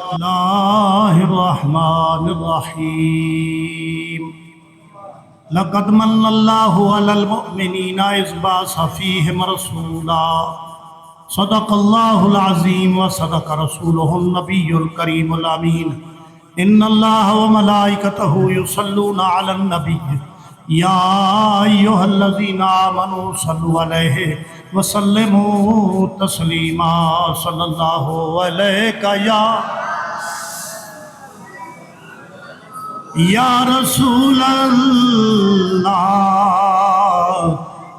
اللہ الرحمن الرحیم لقد من اللہ علی المؤمنین اذ بعث فیہم رسولا صدق اللہ العظیم وصدق رسولہ النبی الکریم الامین ان اللہ وملائکتہ یصلون علی النبی یا ایہا الذین آمنوا صلوا علیہ وسلموا تسلیما صلی اللہ علیہ یا رسول اللہ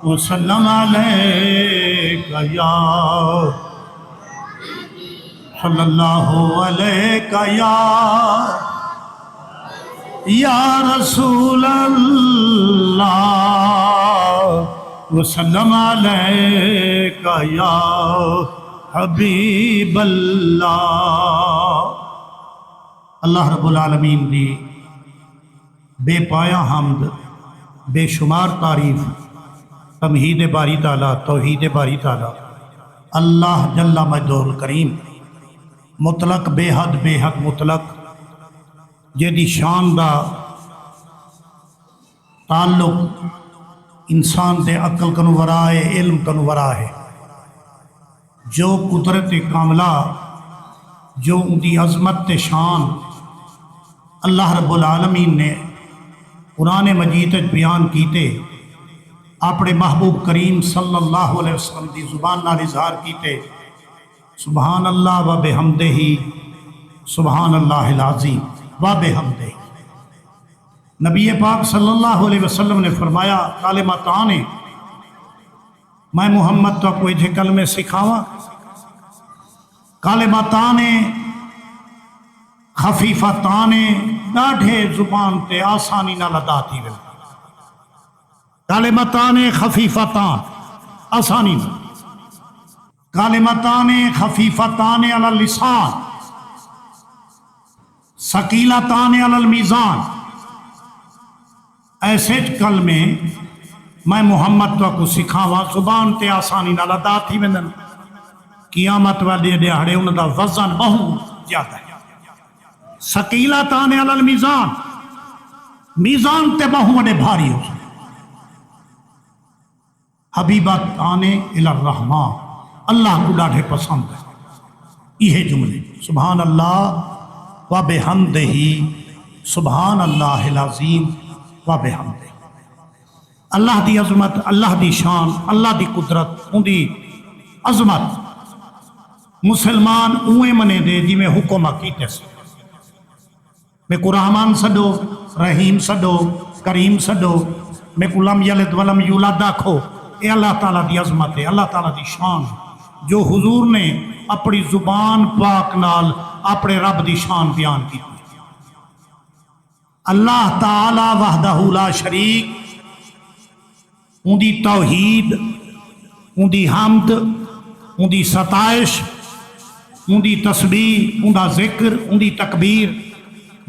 وسلم علیکہ یا صلی اللہ علیکہ یا رسول اللہ وسلم علیکہ یا حبیب اللہ۔ اللہ رب العالمین دی بے پایا حمد، بے شمار تعریف، تمہید باری تعالیٰ، توحید باری تعالیٰ، اللہ جل مجدہ الکریم مطلق بے حد بے حق مطلق جیدی شان دا تعلق انسان دے عقل کنو ورا ہے، علم کنو ورا ہے، جو قدرت کاملہ، جو ان دی عظمت شان اللہ رب العالمین نے قرآن مجید بیان کیتے، اپنے محبوب کریم صلی اللہ علیہ وسلم دی زبان نال اظہار کیتے۔ سبحان اللہ و بحمدہ، سبحان اللہ العظیم و بحمدہ۔ نبی پاک صلی اللہ علیہ وسلم نے فرمایا کلمتان میں محمد تو کوئی جے کلمے سکھاواں، کلمتان خفیفتان ڈاڑھے زبان تے آسانی نال ادا تھی وے، کلمتان خفیفتان آسانی نال، کلمتان خفیفتان علی اللسان ثقیلتان علی المیزان، ایسے کلمے میں محمد کو سکھاواں زبان تے آسانی نال ادا تھی ویندن، قیامت والے دیہاڑے انہاں دا وزن بہت زیادہ ہے۔ ثقیلتان علی المیزان، میزان تے بہت وڈے بھاری ہو سکتے۔ حبیبتان الی الرحمن، اللہ کو ڈاڑھے پسند ہے۔ یہ جملے سبحان اللہ و بحمدہ، سبحان اللہ العظیم و بحمدہ۔ اللہ دی عظمت، اللہ دی شان، اللہ دی قدرت، ان دی عظمت مسلمان اوے منے دے جی میں حکم کیتے سے، میں کو رحمان سڈو، رحیم سڈو، کریم سڈو، میں کو لم یلد ولم یولد آکھو، اے اللہ تعالیٰ دی عظمت ہے، اللہ تعالیٰ دی شان جو حضور نے اپنی زبان پاک نال اپنے رب دی شان بیان کی۔ اللہ تعالیٰ وحدہ لا شریک، ان دی توحید، ان دی حمد، ان دی ستائش، ان دی تسبیح، ان دا ذکر، ان دی تکبیر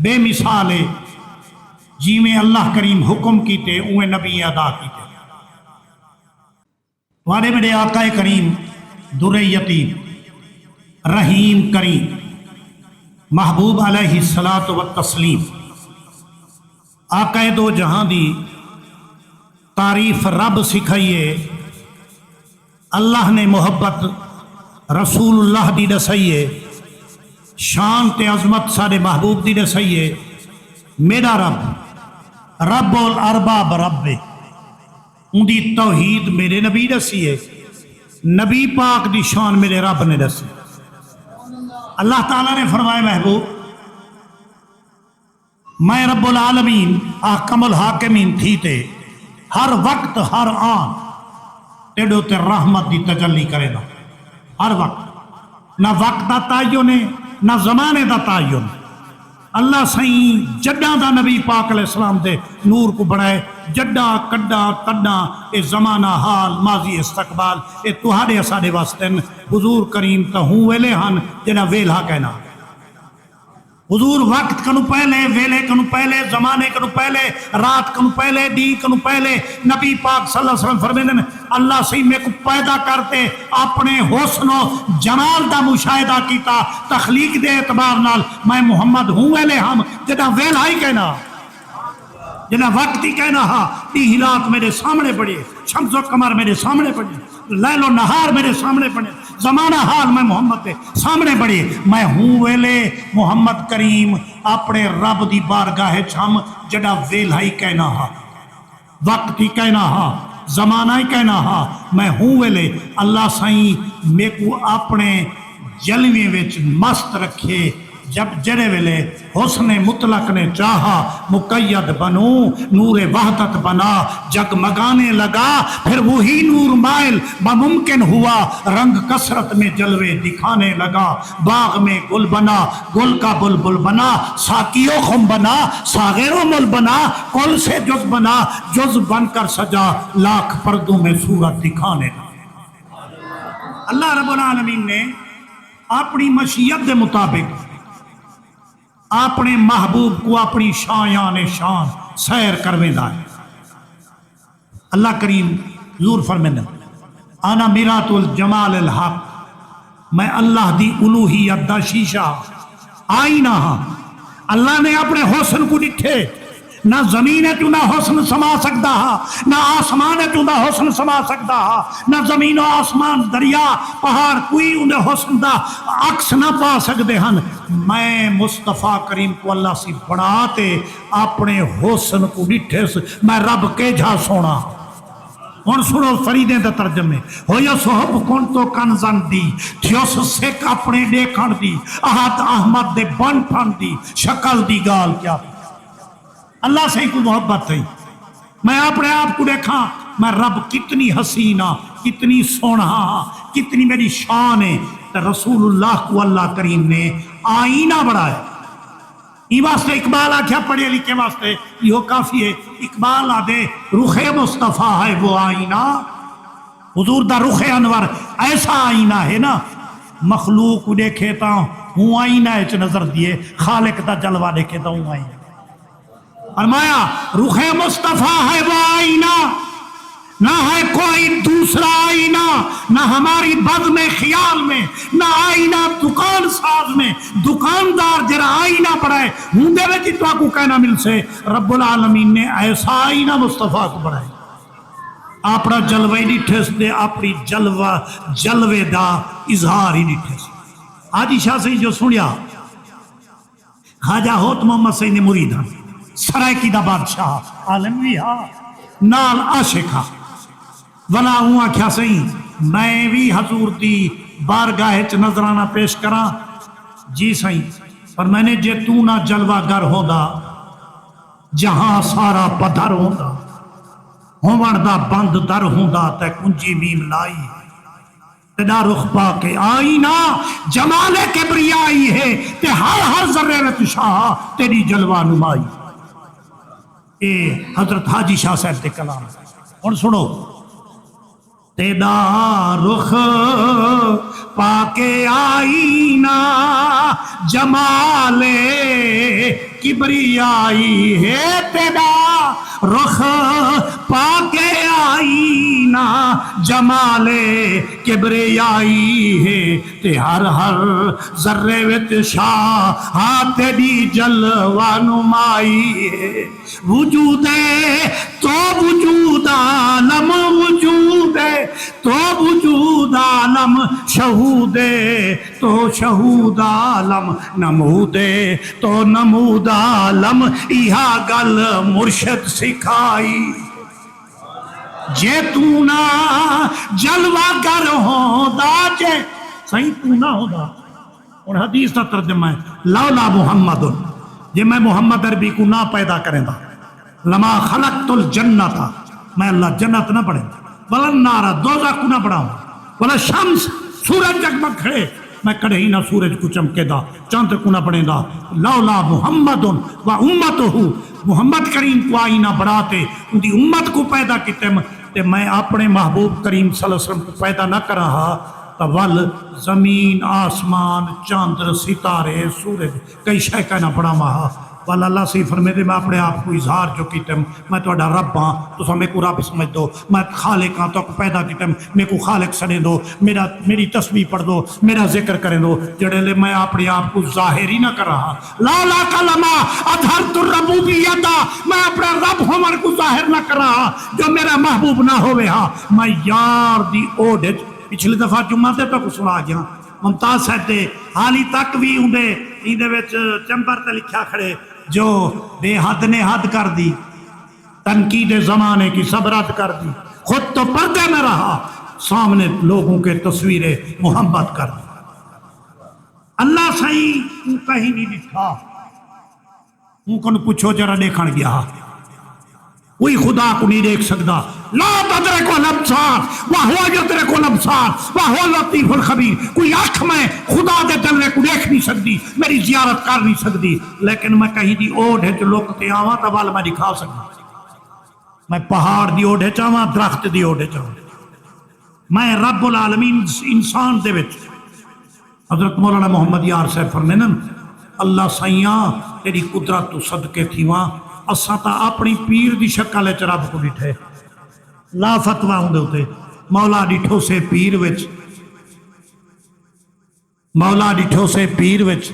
بے مثال ہے، جی میں اللہ کریم حکم کیتے اوے نبی ادا کیتے۔ وارے بڑے آقا کریم در یتیم، رحیم کریم، محبوب علیہ الصلاۃ والتسلیم، آقا دو جہاں دی تعریف رب سکھائیے، اللہ نے محبت رسول اللہ دی دسائیے، شان تے عظمت سارے محبوب دی دسائیے۔ میرا رب رب الارباب رب، ان دی توحید میرے نبی دسیے، نبی پاک دی شان میرے رب نے دسی۔ اللہ تعالیٰ نے فرمایا محبوب میں رب العالمین احکم الحاکمین تھی تے ہر وقت ہر آن تیڑو تے رحمت دی تجلی کرے نا، ہر وقت، نہ وقت دا تعین ہے نہ زمانے دا تعین۔ اللہ سائیں جڈاں دا نبی پاک علیہ السلام دے نور کو بڑھائے، جڈا کڈا تڈا، اے زمانہ حال ماضی استقبال، اے تہاڈے اساڈے واسطے حضور کریم تا ہوں ویلے ہن جنہ ویلہا کہنا۔ حضور وقت کنو پہلے، ویلے کنو پہلے، زمانے کنو پہلے، رات کنو پہلے، دی کنو پہلے نبی پاک صلی اللہ علیہ وسلم فرمیندے نے اللہ سے میں کو پیدا کرتے اپنے حسن و جمال دا مشاہدہ کیتا تخلیق دے اعتبار نال میں محمد ہوں ویلے ہم جدا ویلا ہی کہنا جنا وقت ہی کہنا ہا ہلات میرے سامنے پڑے، شمس و قمر میرے سامنے پڑے، لیل و نہار میرے سامنے پڑے، زمانہ حال میں محمد کے سامنے پڑے، میں ہوں ویلے محمد کریم اپنے رب دی بارگاہ چھم جڑا ویلا ہی کہنا ہا، وقت ہی کہنا ہا، زمانہ ہی کہنا ہا، میں ہوں ویلے اللہ سائیں میں کو اپنے جلوے وچ مست رکھے جب جڑے ویلے حسن مطلق نے چاہا مقید بنو نور وحدت بنا جگمگانے لگا پھر وہی نور مائل بممکن ہوا رنگ کثرت میں جلوے دکھانے لگا باغ میں گل بنا گل کا بلبل بنا ساقیوں خم بنا ساغر و مل بنا کل سے جز بنا جز بن کر سجا لاکھ پردوں میں صورت دکھانے لگا۔ اللہ رب العالمین نے اپنی مشیت دے مطابق اپنے محبوب کو اپنی شایان شان سیر کرویندا ہے۔ اللہ کریم حضور فرماتے ہیں انا میرات الجمال الحق، میں اللہ دی الوہیت دا شیشہ آئینہ ہاں۔ اللہ نے اپنے حسن کو ڈٹھے نہ زمین تو نہ حسن سما سکتا ہا، نہ آسمان تو نہ حسن سما سکتا ہا، نہ زمین و آسمان دریا پہاڑ کوئی انہیں حسن دا عکس نہ پا سکتے ہن۔ میں مصطفیٰ کریم کو اللہ سے بڑھاتے اپنے حسن کو ڈٹھے سے میں رب کے جھا سونا ہوں سنو فریدیں دا ترجمے ہو یا صحب کون تو کنزن دی تھیوس سکھ اپنے دیکھن دی احد احمد دے بن پھن دی شکل دی گال کیا اللہ سے کوئی محبت تھی میں اپنے آپ کو دیکھا میں رب کتنی حسینہ کتنی سونا کتنی میری شان ہے تو رسول اللہ کو اللہ کریم نے آئینہ بڑھایا۔ یہ واسطے اقبال آکھیا پڑھے لکھے واسطے یہ کافی ہے۔ اقبال آدھے رخ مصطفیٰ ہے وہ آئینہ، حضور دا رخ انور ایسا آئینہ ہے نا مخلوق کو دیکھے تا ہوں آئینہ اچ نظر دیے خالق دا جلوہ دیکھے تا ہوں آئینہ۔ فرمایا رخ مصطفیٰ ہے وہ آئینہ، نہ ہے کوئی دوسرا آئینہ، نہ ہماری بد میں خیال میں، نہ آئینہ دکان ساز میں دکاندار جرا آئینہ بڑھائے ہوں دے وے جتوا کو کہنا مل سے رب العالمین نے ایسا آئینہ مصطفیٰ کو بڑھائے اپنا جلوے ڈٹھے سے اپنی جلوے دا اظہار ہی ڈٹھے سے۔ حاجی شاہ سے جو سنیا خواجہ ہوت محمد سید مرید سرائکی دا بادشاہ عالم بھی ہاں نال عاشقہ ولا ہوں آکھیا سہی میں بھی حضور دی بارگاہ چ نظرانہ پیش کراں جی سہی پر میں نے جے تو نہ جلوہ گر ہوندا جہاں سارا پدھر ہوندا ہون دا بند در ہوندا تے کنجی میم لائی تیرا رخ پا کے آئینہ جمال کبریائی ہے تے ہر ذرے وچ شاہ تیری جلوہ نمائی۔ اے حضرت حاجی شاہ صاحب تے کلام اور سنو تیرا رخ پا کے آئینہ جمال کبریائی ہے تیرا رخ پا کے آئینہ جمال کبریائی ہے تے ہر ذرے وچ شاہ تیری جلوہ نمائی ہے۔ وجود ہے تو وجود عالم وجود ہے تو وجود عالم شہود ہے تو شہود عالم نمود ہے تو نمود عالم یہاں گل مرشد سکھائی جے تو نہ جلوہ گر ہوندا جے صحیح تو نہ ہوندا اور حدیث کا ترجمہ ہے لولا محمد جے میں محمد عربی کو نہ پیدا کریں دا لما خلقت الجنت میں اللہ جنت نہ پڑھیں بلا نارا دوزخ کو نہ پڑھاؤں بلا شمس سورج جگمگ کھڑے میں کڑے ہی نہ سورج کو چمکے دا چاند کو نہ پڑھیں دا لولا محمد و امتہ محمد کریم کو آئینہ بڑھاتے ان دی امت کو پیدا کیتے تے میں اپنے محبوب کریم صلی اللہ علیہ وسلم کو پیدا نہ کر رہا تو ول زمین آسمان چاندر ستارے سورج کئی شے کہنا پڑا ماہا وال اللہ سے فرمے دے میں اپنے آپ کو اظہار جو کیتم میں تو اڈا رب ہاں تو سا میں کو رب سمجھ دو میں خالق ہاں تو پیدا کیتم میں کو خالق سنے دو میری تسبیح پڑھ دو میرا ذکر کریں دو جڑے لے میں اپنے آپ کو ظاہر ہی نہ کر رہا لا لا کلمہ اظہرت الربوبیت میں اپنا رب ہمر کو ظاہر نہ کر رہا جو میرا محبوب نہ ہوئے ہاں میں یار دی اوڈج پچھلی دفعہ جمعہ دے تو سنا گیا ممتاز صاحب دے حالی تک بھی ہوں دے ایندے وچ چمبر تے لکھا کھڑے جو بے حد نے حد کر دی تنقید زمانے کی سب رد کر دی خود تو پردے میں رہا سامنے لوگوں کے تصویریں محبت کر دی اللہ صحیح تو کہیں نہیں لکھا تو کن پوچھو جرا دیکھن گیا کوئی خدا کو نہیں دیکھ سکتا لا تدرک الابصار وہو یدرک الابصار وہو لطیف الخبیر کوئی آنکھ میں خدا دے دلنے کو دیکھ نہیں سکتی میری زیارت کر نہیں سکتی لیکن میں کہیں دی اوڑھ ہے جو لوگ تے آواں تا وال میں دکھا سکتا میں پہاڑ دی اوڑھ ہے چاہواں درخت دی اوڑھ ہے چاہواں میں رب العالمین انسان دے وچ حضرت مولانا محمد یار صاحب فرمینن اللہ سائیاں تیری قدرت تو صدقے تھی وہاں اساں تا اپنی پیر دی شکل وچ رب کو ڈٹھے لا فتوا ہوں دے ہوتے مولا ڈٹھو سے پیر وچ مولا ڈٹھو سے پیر وچ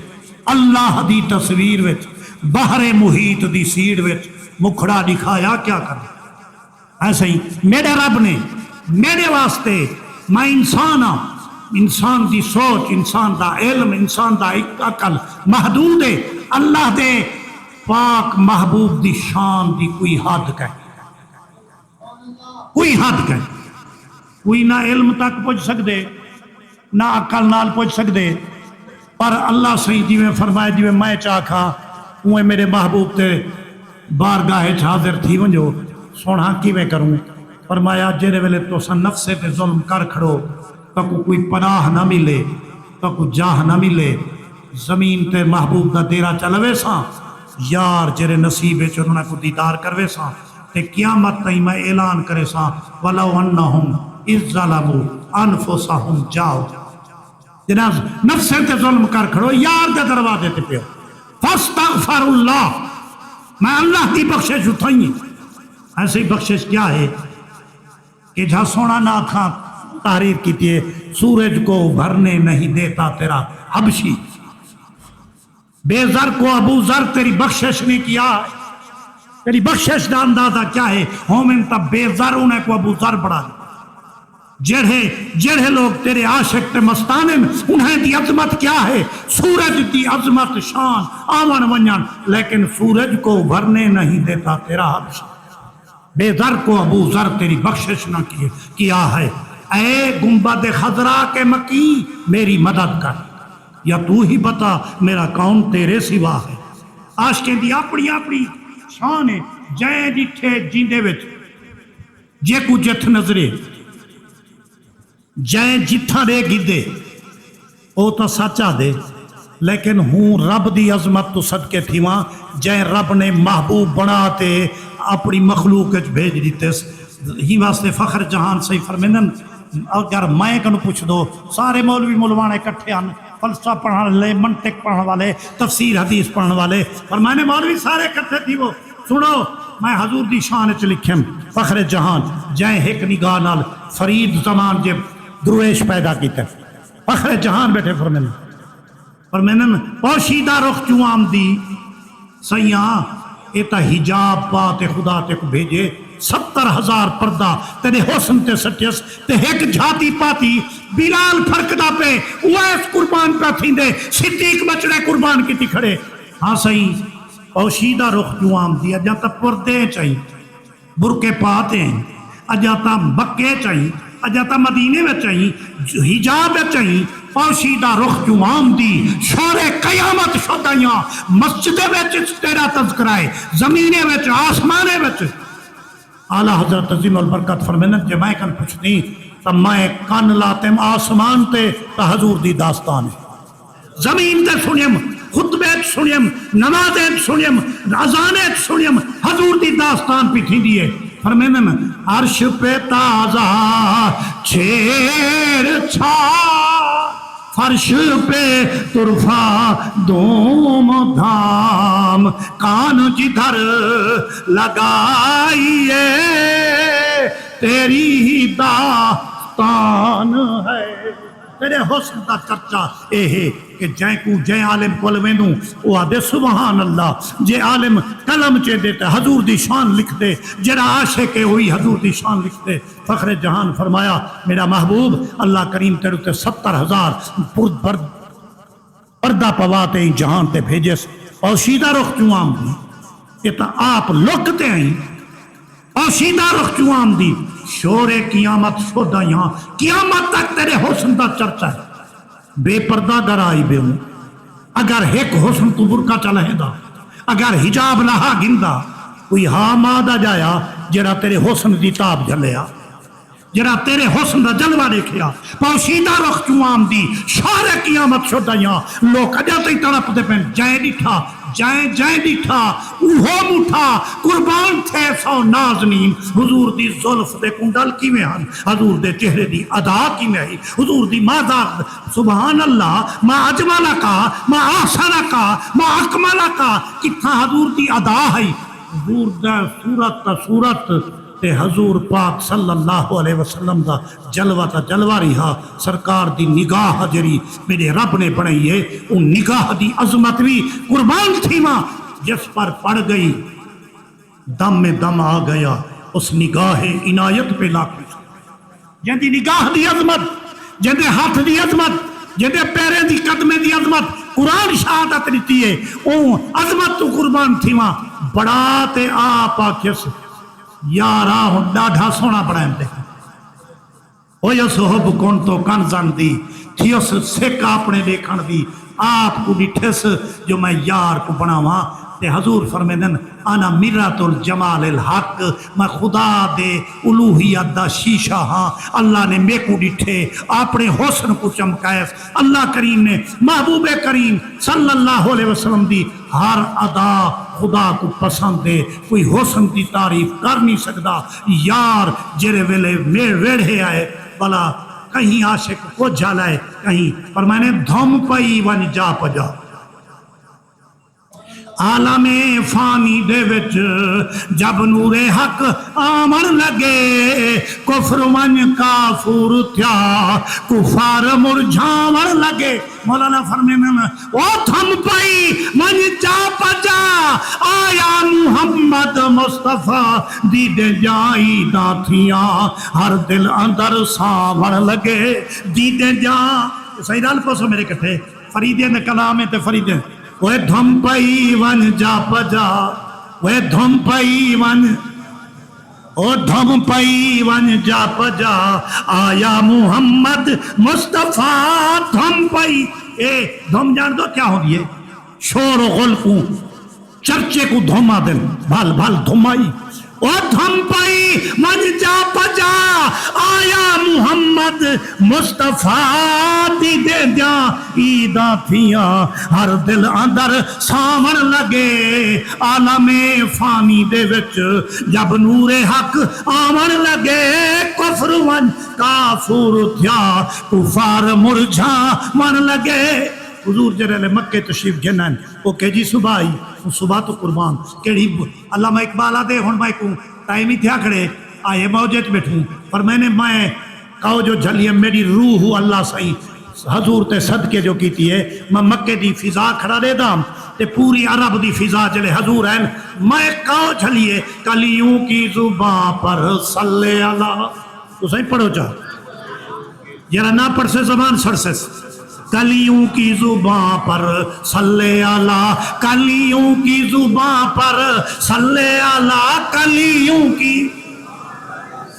اللہ دی تصویر وچ بحر محیط دی سیڑ وچ مکھڑا دکھایا کیا کر ایسے ہی میرے رب نے میرے واسطے میں انسان ہاں انسان دی سوچ انسان دا علم انسان دا عقل محدود ہے اللہ دے پاک محبوب دی شان دی کوئی حد کہ کوئی حد کہ کوئی نہ علم تک پہنچ سکتے نہ عقل نال پہنچ سکتے پر اللہ صحیح جی میں فرمائے جی میں چاکھا اوہ میرے محبوب تے بارگاہ حاضر تھی ونجو سونا کی میں کروں فرمایا جیرے ویلے تو سا نفسے تے ظلم کر کھڑو تو کوئی پناہ نہ ملے تو کوئی جاہ نہ ملے زمین تے محبوب دا دیرہ چلوے ساں یار جرے نصیبے چننا کو دیدار کروے ساں تے قیامت تئی میں اعلان کرے ساں وَلَوْ أَنَّهُمْ اِذْ ظَلَمُوا أَنفُسَهُمْ جاؤ جناب نفسے تے ظلم کر کھڑو یار دے دروازے تے پیو فَاسْتَغْفَرُ اللَّهِ میں اللہ کی بخشش اٹھائیں ایسے ہی بخشش کیا ہے کہ جہاں سونا نہ تھا تحریر کی تھی سورج کو بھرنے نہیں دیتا تیرا حبشی بے زر کو ابو زر تیری بخشش نے کیا تیری بخشش دا اندازہ کیا ہے ہومن تب بے زر انہیں کو ابو زر بڑھا جڑے لوگ تیرے عاشق تے مستانے انہیں دی عظمت کیا ہے سورج دی عظمت شان آون ونجن لیکن سورج کو بھرنے نہیں دیتا تیرا حبشی بے زر کو ابو زر تیری بخشش نہ کیا ہے اے گنبد خضرا کے مکی میری مدد کر یا تو ہی بتا میرا کون تیرے سوا ہے عاشقیں دی اپنی اپنی شان ہے جے جٹھے جیندے وچ جے کو جتھ نظرے جے جتھا دے گدے او تو سچا دے لیکن ہوں رب دی عظمت تو صدقے تھی وہاں جے رب نے محبوب بناتے اپنی مخلوق بھیج دیتے ہی واسطے فخر جہان صحیح فرمینن اگر میں کنو پوچھ دو سارے مولوی مولوانے اکٹھے آن فلسفہ پڑھنے والے منطق پڑھنے والے تفسیر حدیث پڑھنے والے اور میں نے مولوی سارے اکٹھے تھی وہ سنو میں حضور دی شان چ لکھم فخر جہان جائیں ایک نگاہ نال فرید زمان جب درویش پیدا کیتے فخر جہان بیٹھے فرمینن پوشیدہ رخ چوں آمدی سیاں ایتا حجاب پاتے خدا تے کو بھیجے 70,000 پردہ تیرے حسن تے سٹیس تے ایک جھاتی پاتی بلال فرق دا پہ اویس قربان پہ تھیں دے صدیق بچڑے قربان کی تھی کھڑے ہاں صحیح پوشیدہ رخ کیوں آم دیا جاتا پردے چاہیے برکے پاتے ہیں اجاتا بکے چاہیے اجاتا مدینے میں چاہیے حجاب چاہیے پوشیدہ رخ کیوں آم دی شور قیامت شدائیاں مسجد وچ تیرا تذکرائے زمینے وچ آسمانے وچ اعلیٰ حضرت عظیم البرکت فرمینت جب میں کن پوچھنی تب میں کان لاتم آسمان تے تا حضور دی داستان ہے زمین تے سنیم خطبے سنیم نمازیں سنیم اذانیں سنیم حضور دی داستان پہ تھی دیئے فرمیدن عرش پہ تازہ چھیڑ چھاڑ، فرش پہ طرفہ دوم دھام، کان جدھر لگائیے تیری ہی داستان ہے۔ تیرے حسن دا چرچا اے ہے کہ جائیں کو جائیں عالم کول ویندوں وہ آدھے سبحان اللہ، جے عالم قلم چے دیتا حضور دی شان لکھ دے، جڑا عاشق ہے ہوئی حضور دی شان لکھ دے۔ فخر جہان فرمایا میرا محبوب اللہ کریم تیرے تے 70,000 پردہ پواتے جہان تے بھیجے اور سیدھا رخ چوام دی، یہ تا آپ لکتے ہیں اور سیدھا رخ چوام دی، شور قیامت شدہ یہاں قیامت تک تیرے حسن دا چرچا ہے۔ بے پردہ گر آئی بے ہوں، اگر ایک حسن تو برکا چلے دا، اگر حجاب لہا گندہ، کوئی ہاں مادہ جایا جڑا تیرے حسن دی تاب جلیا، جڑا تیرے حسن دا جلوہ دیکھیا، پوشیدہ رخ چوام دی، شور قیامت شدہ یہاں لوگ اجا تی طرف دے پہن جائے ڈٹھا، جائیں ڈٹھا، اوہو مٹھا، قربان تھے سو نازنین، حضور دی ظلف دے کنڈل کی میں ہن، حضور دے چہرے دی ادا کی میں ہی، حضور دی ماذا سبحان اللہ ما اجمالہ کا، ما آسانہ کا، ما اکمالہ کا، کتنا حضور دی ادا ہے، حضور دا صورت تا صورت تے حضور پاک صلی اللہ علیہ وسلم دا جلوہ تا جلوہ رہا، سرکار دی نگاہ جری میرے رب نے بنائی ہے، ان نگاہ دی عظمت بھی قربان تھی ماں جس پر پڑ گئی دم میں دم آ گیا، اس نگاہ عنایت پہ لاکھ جن دی نگاہ دی عظمت، جن دے ہاتھ دی عظمت، جن دے پیرے دی قدمے دی عظمت قرآن شہادت دیتی ہے، اون عظمت تو قربان تھی ماں بڑا تے آپ آکھس یارا ہوں ڈاڈھا سونا بڑھائیں دے او یا صحب کون تو کنزن دی تھی اس سکھ اپنے دیکھن دی آپ کو ڈٹھس جو میں یار کو بناواں تے حضور فرمیدن انا مرات الجمال الحق، میں خدا دے الوہیت دا شیشہ ہاں، اللہ نے میں کو ڈٹھے اپنے حسن کو چمکائے، اللہ کریم نے محبوب کریم صلی اللہ علیہ وسلم دی ہر ادا خدا کو پسند ہے، کوئی حسن دی تعریف کر نہیں سکتا، یار جرے ویلے میرے ویڑھے آئے بلا کہیں عاشق کو جھالائے کہیں، پر میں نے دھم پئی ون جا پجا عالم فانی دے وچ جب نور حق آمن لگے، کفر من کافور تھیا کفار مرجھاون لگے، مولانا فرمیدن او تھم پئی من جا پجا آیا محمد مصطفیٰ دیدے جائی دا تھیاں ہر دل اندر ساون لگے، دیدے جا صحیح رال پسو میرے کٹھے فریدے نے کلامے تے فریدے وہ دھم پئی ون جا پجا، وہ دھم پئی ون، وہ دھم پئی ون جا پجا آیا محمد مصطفیٰ دھم پئی، اے دھم جان دو کیا ہو گئے شور و غل کو چرچے کو دھما دن بھال بھال دھمائی، وہ دھم پئی من جا پجا آیا محمد مصطفیٰ دی دے جا عیدہ تھیاں ہر دل اندر سامن لگے، عالم فانی دے وچ جب نور حق آمن لگے، کفر ون کافور تھیا کفار مرجھا من لگے۔ حضور جرے مکہ تشریف جنن وہ کہ جی صبح آئی، وہ صبح تو قربان کیڑی علامہ اقبال آدھے ہون میں کو ٹائم ہی تھیا کھڑے آئے موجت بیٹھوں، پر میں نے میں کہو جو جھلیے میری روح اللہ صحیح حضور تے صدقے جو کیتی ہے، میں مکہ دی فضا کھڑا دے دام تے پوری عرب دی فضا جلے حضور ہیں، میں کہو جھلیے کلیوں کی زباں پر صلی اللہ، تو صحیح پڑھو چاہ یرا نہ پڑھ سے زبان سڑ سے، کلیوں کی زباں پر صلی اللہ، کلیوں کی زباں پر صلی اللہ، کلیوں کی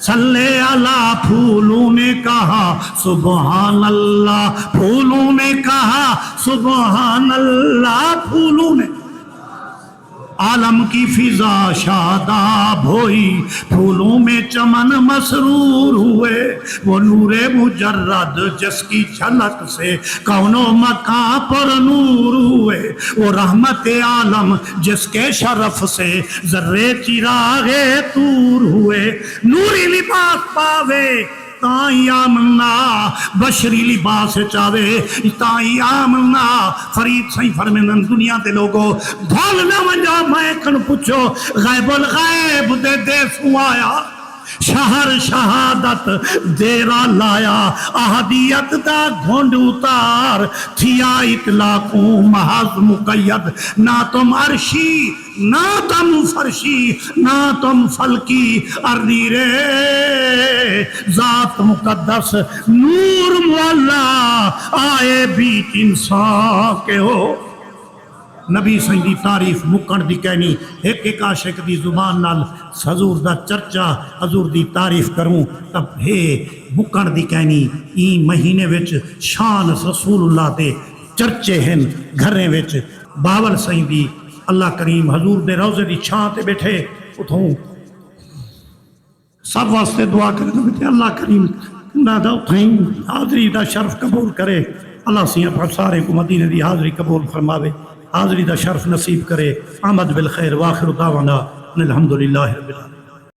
صلی اللہ، پھولوں نے کہا سبحان اللہ، پھولوں نے کہا سبحان اللہ، پھولوں نے عالم کی فضا شاداب ہوئی، پھولوں میں چمن مسرور ہوئے، وہ نور مجرد جس کی جھلک سے کون و مکان پر نور ہوئے، وہ رحمت عالم جس کے شرف سے ذرے چراغ طور ہوئے، نوری لباس پاوے تائیں آمنا، بشری لباس چاوے تائیں آمنا۔ فرید سائیں فرمیندن دنیا دے لوگو دھول نہ ونجا، میں کن پچھو غیب الغیب دے دے سو آیا، شہر شہادت دیرا لایا، احدیت دا گھونڈ اتار تھیا اطلاقوں محض مقید، نہ تم عرشی نہ تم فرشی نہ تم فلکی ارضی رے، ذات مقدس نور مولا آئے بیت انسان کے ہو۔ نبی سائیں دی تعریف مکن دی کہنی، ایک ایک عاشق دی زبان نال حضور دا چرچا حضور دی تعریف کروں تب ہے مکن دی کہنی۔ این مہینے وچ شان رسول اللہ دے چرچے ہیں گھریں وچ، باول سائیں دی اللہ کریم حضور دے روزے دی چھاں تے بیٹھے اتھوں سب واسطے دعا کریں، اللہ کریم نہ دا اتھائیں حاضری دا شرف قبول کرے، اللہ سیاں پر سارے کو مدینے دی حاضری قبول فرماوے، حاضری دا شرف نصیب کرے۔ آمد بالخیر، واخر دعوانا الحمدللہ رب العالمین۔